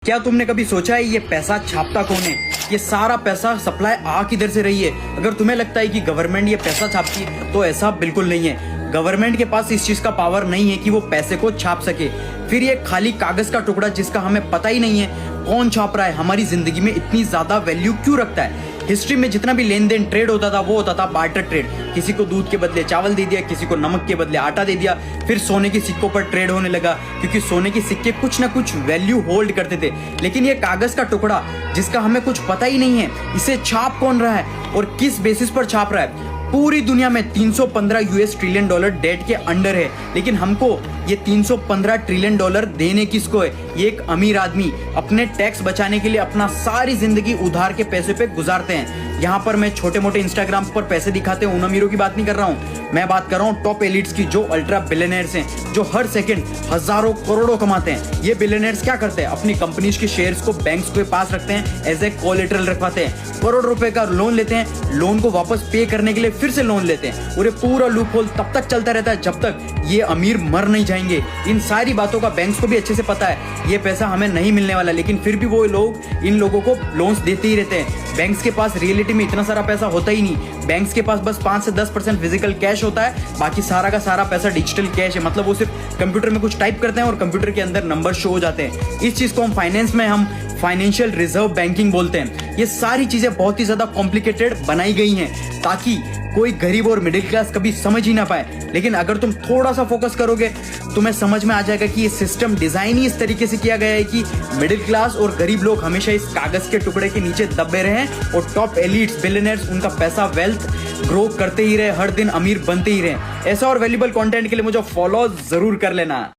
क्या तुमने कभी सोचा है ये पैसा छापता कौन है? ये सारा पैसा सप्लाई आ किधर से रही है? अगर तुम्हें लगता है कि गवर्नमेंट ये पैसा छापती है तो ऐसा बिल्कुल नहीं है। गवर्नमेंट के पास इस चीज का पावर नहीं है कि वो पैसे को छाप सके। फिर ये खाली कागज का टुकड़ा जिसका हमें पता ही नहीं है कौन छाप रहा है, हमारी जिंदगी में इतनी ज्यादा वैल्यू क्यों रखता है? हिस्ट्री में जितना भी लेन देन ट्रेड होता था वो होता था बार्टर ट्रेड। किसी को दूध के बदले चावल दे दिया, किसी को नमक के बदले आटा दे दिया। फिर सोने के सिक्कों पर ट्रेड होने लगा क्योंकि सोने के सिक्के कुछ ना कुछ वैल्यू होल्ड करते थे। लेकिन ये कागज का टुकड़ा जिसका हमें कुछ पता ही नहीं है, इसे छाप कौन रहा है और किस बेसिस पर छाप रहा है? पूरी दुनिया में 315 यूएस ट्रिलियन डॉलर डेट के अंडर है, लेकिन हमको ये 315 ट्रिलियन डॉलर देने किसको है? ये एक अमीर आदमी अपने टैक्स बचाने के लिए अपना सारी जिंदगी उधार के पैसे पे गुजारते हैं। यहाँ पर मैं छोटे मोटे इंस्टाग्राम पर पैसे दिखाते हैं उन अमीरों की बात नहीं कर रहा हूँ, मैं बात कर रहा हूँ टॉप एलिट्स की, जो अल्ट्रा बिलियनर्स हैं, जो हर सेकंड हजारों करोड़ों कमाते हैं। ये बिलियनर्स क्या करते हैं? अपनी कंपनीज के शेयर्स को बैंक्स के पास रखते हैं, एज ए कोलेटरल रखवाते हैं, करोड़ रुपए का लोन लेते हैं, लोन को वापस पे करने के लिए फिर से लोन लेते हैं और ये पूरा लूप होल तब तक चलता रहता है जब तक ये अमीर मर नहीं जाएंगे। इन सारी बातों का बैंक्स को भी अच्छे से पता है, ये पैसा हमें नहीं मिलने वाला, लेकिन फिर भी वो लोग इन लोगों को लोन्स देते ही रहते हैं। बैंक्स के पास रियलिटी में इतना सारा पैसा होता ही नहीं, बैंक्स के पास बस 5 से 10% फिजिकल कैश होता है, बाकी सारा का सारा पैसा डिजिटल कैश है। मतलब वो सिर्फ कंप्यूटर में कुछ टाइप करते हैं और कंप्यूटर के अंदर नंबर शो हो जाते हैं। इस चीज को हम फाइनेंस में हम फाइनेंशियल रिजर्व बैंकिंग बोलते हैं। ये सारी चीजें बहुत ही ज्यादा कॉम्प्लिकेटेड बनाई गई हैं ताकि कोई गरीब और मिडिल क्लास कभी समझ ही ना पाए। लेकिन अगर तुम थोड़ा सा फोकस करोगे तुम्हें समझ में आ जाएगा कि ये सिस्टम डिजाइन ही इस तरीके से किया गया है कि मिडिल क्लास और गरीब लोग हमेशा इस कागज के टुकड़े के नीचे दबे रहे और टॉप एलिट्स बिलियनर्स उनका पैसा वेल्थ ग्रो करते ही रहे, हर दिन अमीर बनते ही रहे। ऐसा और वैल्यूबल कंटेंट के लिए मुझे फॉलो जरूर कर लेना।